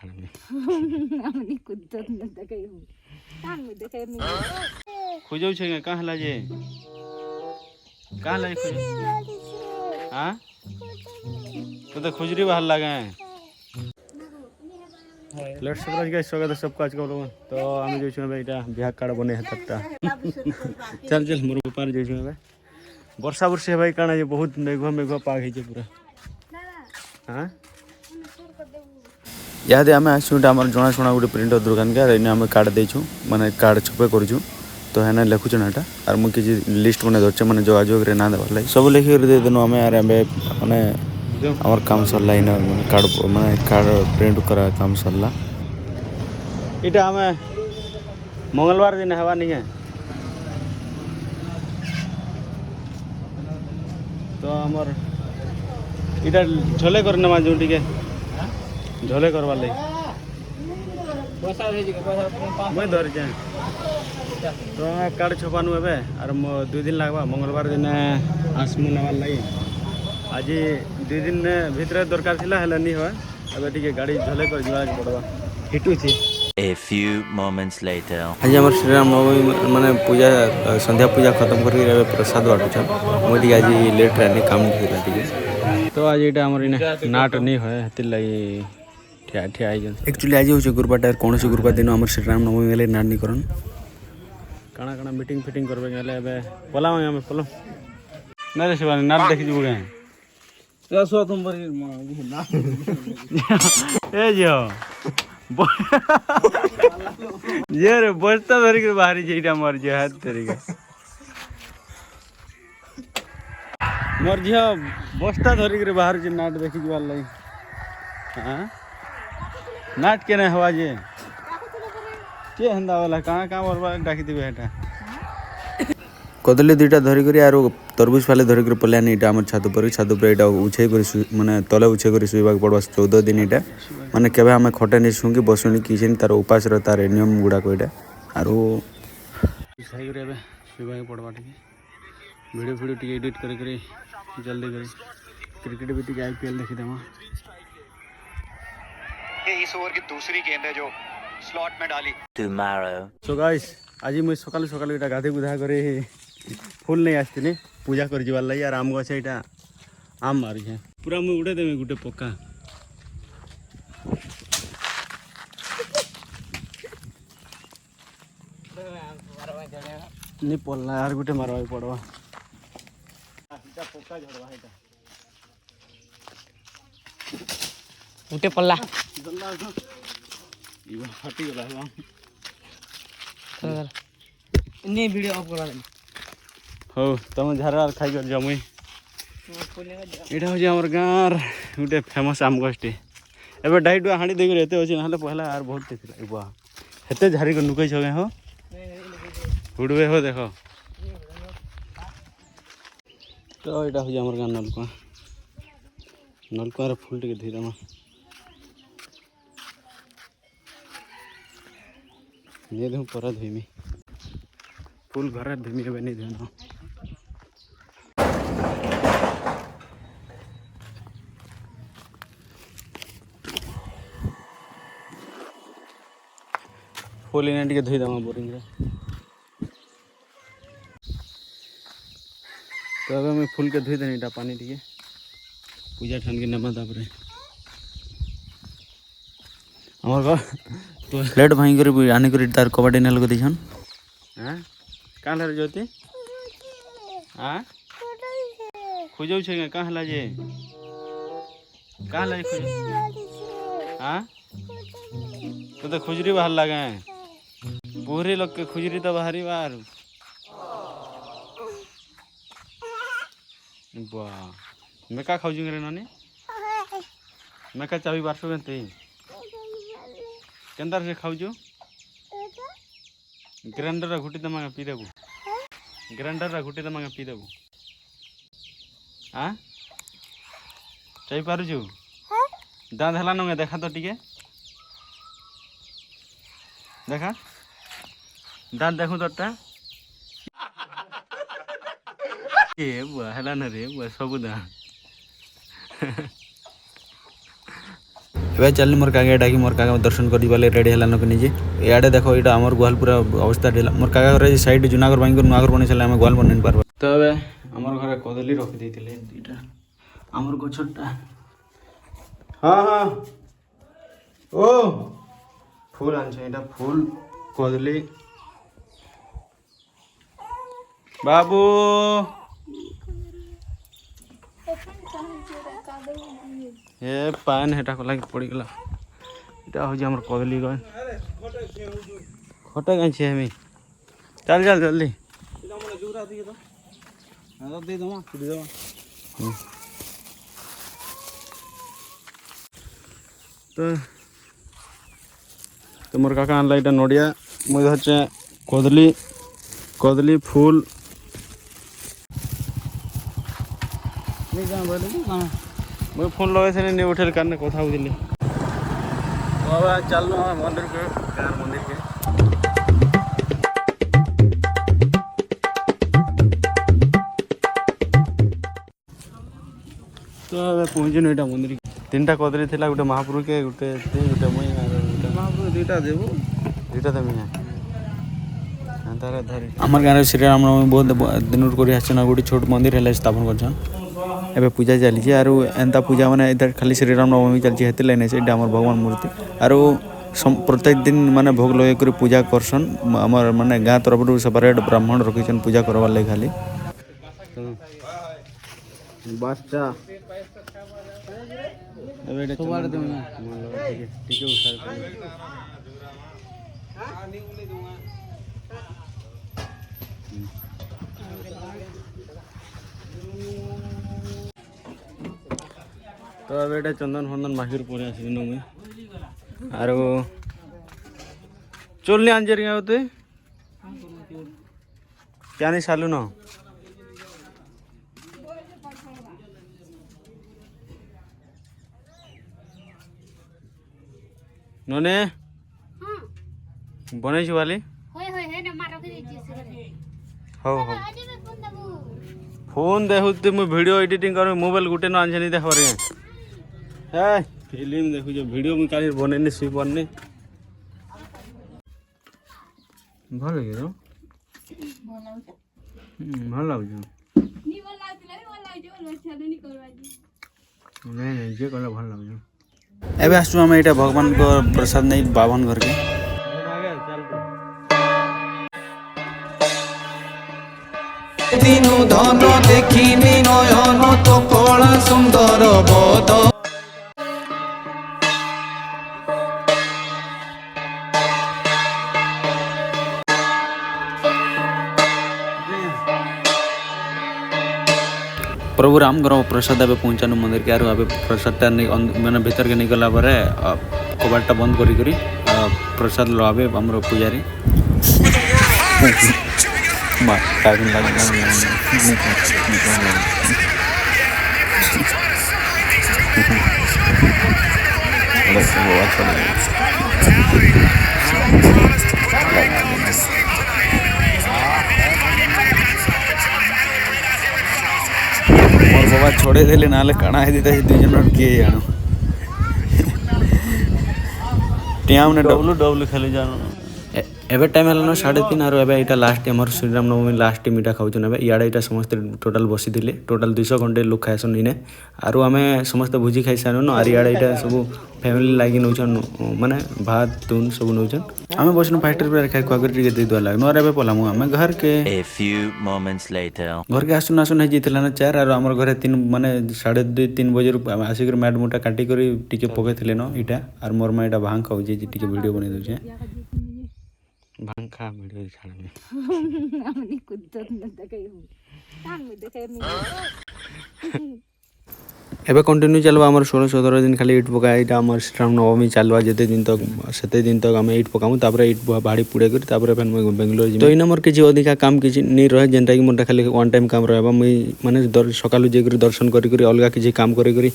खाने में हमनी कुद्दत न देखे कान में देखे नहीं खोजौ छे कहाँ ला जे कहाँ ला खोज हां तो खुजरी बाहर लगे लेट्स सब्सक्राइब गाइस स्वागत है सबका आज का लोग तो आम जो छे एटा बिहा कार्ड बने है तकटा चल चल मोर ऊपर जो छे वर्षा वर्षे भाई काना जे बहुत मेघ पाग है पूरा हां याद आम आसुटा आम जनाशुना गोटे प्रिंटर दुकान के आम कार्ड देचु माने कार्ड छपे करूँ तो है लिखुचे ना और मुझे लिस्ट बने धरचे मैंने जोगाजोग ना देवार लगे सब लिखिक दे देनु आम यार मैंने आम काम सरला इन कार्ड माने कार्ड प्रिंट करा काम सरला इटा हमें मंगलवार दिन हवा नहीं है तो आमर इटा झोले करने मा जो टिके झोले करवा ले मैं धर जाए तो कार्ड छपानु एबे और 2 दिन लगवा मंगलवार दिन आसमु नवार लगी आज 2 दिन भीतर दरकार थिला हला नहीं हुआ अब टिके गाड़ी झोले कर जीवा पड़वा हिटू छी A few moments later आज आम श्रीराम नवमी माने पूजा संध्या पूजा खत्म कर प्रसाद बाटुछन मुझे आज लेट रहने काम थिला टिके तो आज इटा हमर इने नाट नहीं होय हतिल लगी ठिया ठिया आई जन एक्चुअली आज होचे गुरुबार कौन से गुरुबार दिन आम श्रीराम नवमी वाले नाट नहीं करन काना काना मीटिंग फिटिंग करबे गेले एबे पलाम हम पलो ना रे शिवानी नाट देखि जबो गए सो तुम बरी ना ए जो ये रे बस्ता धरी के बाहरी जेटा मर जे हाथ तरीका मर जे बस्ता धरी के बाहर जे नाट देखि जबार लई हां नाट के न हवा जे के हंदा वाला कहां कहां बरबाद डाकी दिबे हेटा कदली दुईटा धरिक तरबुज फाले धरिक पलानी इटा आम छात पर इटा उछे माने तले उछे कर शुवा पड़वा 14 दिन इटा माने केबे आम खटे नहीं शुंगी बसुनी किसी तार उपास तार नियम गुड़ाक इटा आरो सही करे एबे शुवा पड़वा टिके वीडियो वीडियो टिके एडिट करे करे जल्दी करे क्रिकेट भी टिके आईपीएल देखि देमा ये इस ओवर की दूसरी गेंद है जो स्लॉट में डाली tomorrow सो गाइस आज मैं सकाल सकाल इटा गाधे गुधा करे फुल नहीं आसती पूजा कर जीवार लगी और आम गछ यहाँ आम मारी है पूरा मुझे उड़े देवे गोटे पक्का नहीं पड़ना यार गोटे मारवा पड़वा पक्का झड़वा उठे पल्ला फाटी गला नहीं वीडियो ऑफ करा दे हो तुम झार खाई कर जमुई यहाँ हूँ आम गाँव गोटे फेमस आम गछटे एवं डाइट हाँ देकर एत अच्छे ना पहला यार बहुत देखा हेते झारी कर नुकई छगे हो उड़वे हो देख तो यहाँ हूँ आम गाँव नलकुआ नलकुआर फुल टे धोईदमा नहीं धो पर धोईमी फुल घर धोमी ए नहीं धोना फुल इन टे धोईदमा बोरिंग रे तो अब मैं फुल के धोई देनी पानी टे पूजा ठान के नमा तापर हमार तो प्लेट भाई कर आने कर तार कबाड़ी नेल को दिछन हाँ कहाँ ला ज्योति हाँ खोजौ छे कहाँ ला जे कहाँ ला खोज हाँ तो खुजरी बाहर लगे पूरे लोग के खुजरी तो बाहरी बाहर वाह मैं क्या खाऊ रे नानी मैं क्या चाबी बारसो गए केंदार से खाऊ ग्राइंडर घुटी तो मांगा पी देबू ग्राइंडर घुटी तो मांगा पी देबू हाँ चाय पारुछु दाँत हला नंगे देखा तो टिके देखा दाँत देखू तोटा ए बुआ हला न रे बुआ सब दाँत ଏବେ ଚାଲିଲି ମୋର କାକା ଡାକି ମୋର କାକା ଦର୍ଶନ କରି ଗଲେ ରେଡ଼ି ହେଲାନ କି ନିଜେ ଇଆଡ଼େ ଦେଖ ଏଇଟା ଆମର ଗୁହାଲ ପୁରା ଅବସ୍ଥା ହେଲା ମୋର କାକା ଘରେ ସାଇଡ଼ ଜୁନାଗର ଭାଇଙ୍କର ନୂଆ ଘର ବନେଇ ସାରିଲେ ଆମେ ଗୁହାଲ ବନେଇ ପାରବା ତ ଏବେ ଆମର ଘରେ କଦଳୀ ରଖିଦେଇଥିଲେ ଦୁଇଟା ଆମର ଗଛଟା ହଁ ହଁ ଓ ফুল আনছে এটা ফুল কদলি বাবু এ পান হেটা কলা পড়ি গলা এটা হচ্ছে আমার কদলি গছ খটা গাইছে আমি চল চল জলদি তো তোমার কাকা আনলা এটা নড়িয়া মুই হচ্ছে কদলি কদলি ফুল মুই ফোন লগাইছিলি নিয়ে উঠেল কারণে কথা বুঝলি বাবা চালু মন্দিরকে গাঁর মন্দিরকে তো ଏବେ ପହଞ୍ଚିନୁ ଏଇଟା ମନ୍ଦିର ତିନିଟା କଦଳୀ ଥିଲା ଗୋଟେ ମହାପ୍ରଭୁକେ ଗୋଟେ ଗୋଟେ ମୁଇଁ ମହାପ୍ରଭୁ ଦୁଇଟା ଦେବୁ ଦୁଇଟା ଦେମି আমার গাঁরে শ্রীরাম নবমী বহুত দিনর করে আসছেন আর গোটে ছোট মন্দির হেলে স্থাপন করছেন এবে পূজা চালিছে আর এন্তা পূজা মানে এটা খালি শ্রীরাম নবমী চালিছে হেতির লাইন আছে এটা আমার ভগবান মূর্তি আর প্রত্যেক দিন মানে ভোগ লগাই করে পূজা করছন আমার মানে গাঁ তরফରୁ সেপারেট ব্রাহ্মণ রখিছেন পূজা করবার লাগে খালি বাচ্চা এবে এটা সবার তুমি ঠিক উঠার তো এবে এটা চন্দন ফন্দন মাখির পরে আসবি মুই আর চলনি আনজের গাঁও তুই জানি সালু ন ননে বনাইছু বালি হও হও ফোন দেখু তুই মুই ভিডিও এডিটিং করবি মোবাইল গুটে ন আনছনি দেখবার হ্যাঁ ফিল্ম দেখুছ ভিডিও মুই কালি বনাইনি শুই পারনি ভাল লাগে তো ভাল লাগুছ ନାଇଁ ନାଇଁ ଯିଏ କଲେ ଭଲ ଲାଗୁଛି ଏବେ ଆସୁଛୁ ଆମେ ଏଇଟା ଭଗବାନଙ୍କ ପ୍ରସାଦ ନେଇ ବାବନ ଘରକେ ଦିନୁ ଧନ ଦେଖିନି ନୟନ ତ କଳା ସୁନ୍ଦର ବଦ प्रभु रामगर प्रसाद ए पहुँचानु मंदिर के आरो प्रसादटा मैंने भीतर के निकला पर कबाटा बंद करी प्रसाद लगे आम पूजारी मोर बाबा छोड़े देले नाले काना है दीता दुई जन किए जानो टिया हमने डब्लू डब्लू खेली जानो एबे टाइम हलानो 3:30 आरो एबे एटा लास्ट हमर श्रीराम नवमी लास्ट मीठा खाउछन एबे इयाडे एटा समस्त टोटल बसी दिले टोटल 200 घंटे लोग खायसन इने आरो हमें समस्त भुजी खाइ सानो न आर इयाडे एटा सब फैमिली लागी नउछन माने भात तुन सब नउछन हमें बसनो फाइटर पे खाइ क्वागर टिके दे दो लाग नोर एबे पलामु हमें घर के A few moments later घर के आसुन आसुन है जितला ना 4 आरो हमर घरे 3 माने 2:30 3 बजे आसी कर मैट मोटा काटी करी टिके पके थिले न इटा आर मोर मा एटा भांग खाउ जे टिके वीडियो बने दउ छे भांग खा वीडियो छाड़ में हमनी कुद्दत न देखाई टांग में देखाई एबे कंटिन्यू चलवा हमर 16-17 दिन खाली इट पका इटा हमर श्रीराम नवमी चलवा जेते दिन तक सेते दिन तक हम इट पकामु तापर इट बाड़ी पुड़े कर तापर फेन बेंगलोर जी तो इन हमर किछि अधिका काम किछि नै रहे जेनटा कि मोटा खाली वन टाइम काम रहबा मुई माने सकालु जे करी दर्शन करी करी अलगा किछि काम करी करी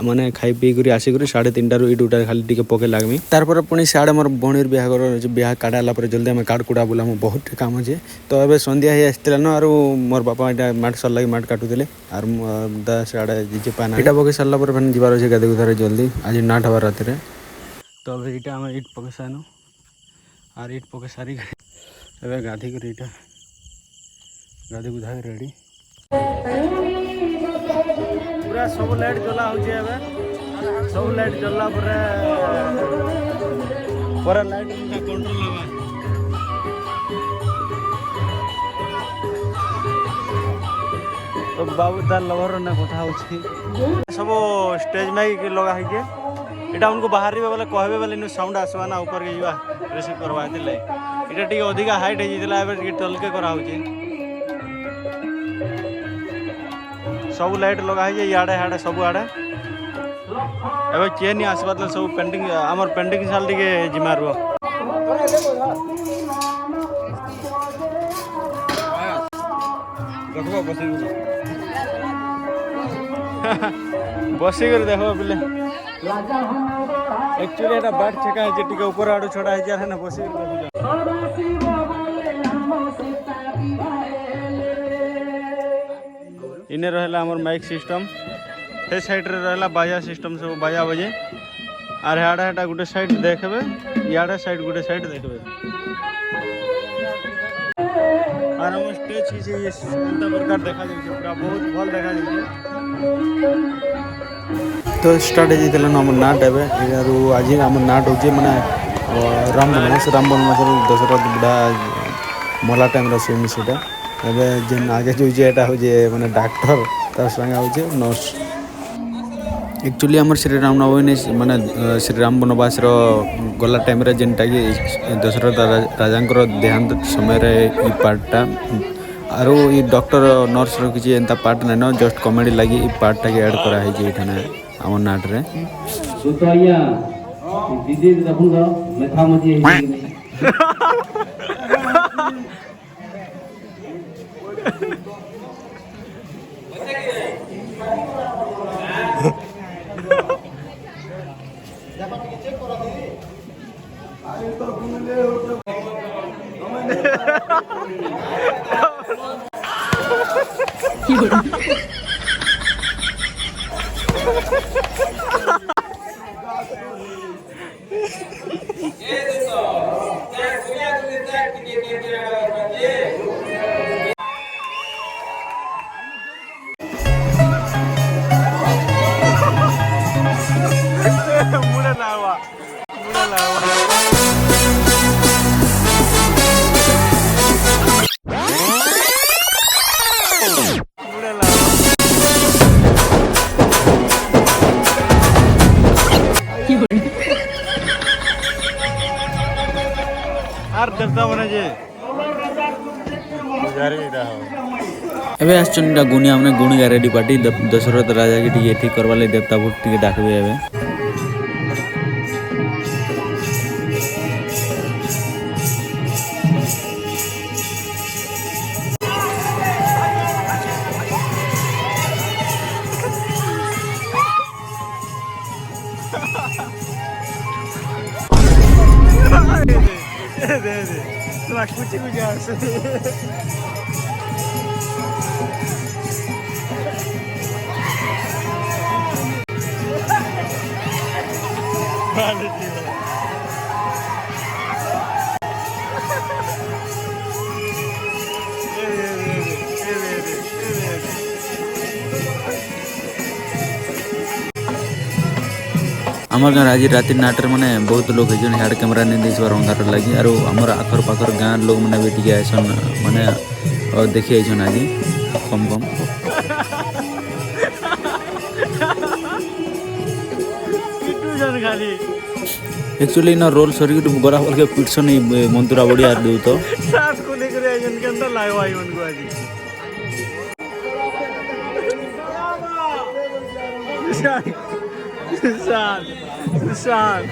माने खाइ पी करी आसी करी 3:30 रो इट उटा खाली टिके पके लागमी तारपर पुनी साडे हमर बणीर बियागर बियाह काडाला पर जल्दी हम काट कुडा बुलामु बहुत काम जे तो एबे संध्या हे आस्तिला न आरो मोर बापा एटा माट सर लागि माट काटु देले आर 10 साडे जे पाना एटा बके सरला पर फेन जिबार छै गादे उधारे जल्दी आज 9 हवा रात रे तो अब इटा आम इट पके सानु और इट पके सारी ए गाधी कर इटा गाधी गुधा रेडी पूरा सब लाइट जला हो सब लाइट जला पूरा लाइट कंट्रोल लगा तो बाबू तार लवर ना कथा होछि सब स्टेज में लगा है के इटा उनको बाहर बोले कहबे बोले नु साउंड आसवा ना ऊपर के जीवा रिसीव करवा दिले इटा टी अधिका हाइट हे जितला एबे टी टल के करा होछि सब लाइट लगा है याडे हाडे सब आडे एबे के नि आसबा त सब पेंटिंग हमर पेंटिंग साल टिके जिमारबो देखो बसी कर देखो बिले एक्चुअली एटा बाट छका है जे टिके ऊपर आडू छोड़ा है यार है ना बसी कर देखो इने रहला हमर माइक सिस्टम हे साइड रे रहला बाजा सिस्टम सब बाजा बजे are Hada Hada Gute side देखबे याडा साइड गुटे साइड देखबे और हम स्टेज से ये अंत प्रकार देखा जाय पूरा बहुत भल देखा जाय तो स्टार्ट हे दिलन हम नाट एबे यार आज हम नाट होजे माने राम बनवास दशरथ बुढ़ा मला टाइम रो सेम सेटा एबे जेन आगे जो जे एटा हो जे माने डॉक्टर तार संग हो जे नर्स एक्चुअली हमर श्री राम नवमी माने श्री राम बनवास रो गला टाइम रे जेनटा कि दशरथ राजा देहांत समय रे ई पार्टटा आरो ई डॉक्टर नर्स रो किछि एंता पार्ट नै न जस्ट कॉमेडी लागि ई पार्टटा के ऐड करा है जे एठाने हमर नाट रे सुतैया दीदी देखुन तो मेथा मची है एबे आछन गुनिया हमने गुणी रेडी पार्टी दशरथ राजा के टिके ठीक करवा ले देवता भूत टिके डाकबे एबे आमर आज राति नाटर माने बहुत लोग है हेड कैमरा नहीं देखबार अंधार लगी और आमर आखर पाखर गाँ लोग मैंने भी टिके आसन माने देखी आइछन आज कम कम एक्चुअली ना रोल सरी गरा बोल के पिटसन मंतुरा बढ़िया दू तो साथ को लेकर आइजन के अंदर लायो आई उनको आज सुशांत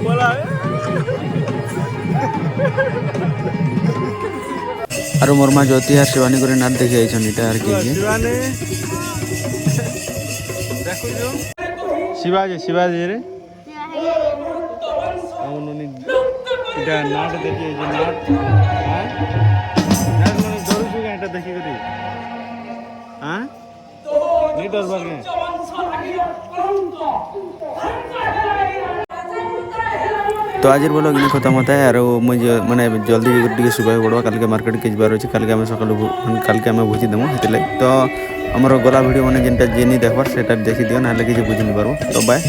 बोला और मोर माँ ज्योति यार शिवानी को नाट देखे आइछन इटा यार के शिवानी देखो जो शिवाजी रे औनोनी इटा नाट देखे जे नाट हां नाट मने डरू जुगा इटा देखि करी हां नहीं डरबार के तो आज ब्लॉग इन खत्म होता है और मुझे मैंने जल्दी टे सुबह पड़वा कल के मार्केट के जबार अच्छे कल के सकाल कल के भोजी देमु तो आमर गला भिडियो मैंने जेनटा जेनी देखबार सेटा देखी दियो ना किसी बुझी नहीं पार्ब तो बाय।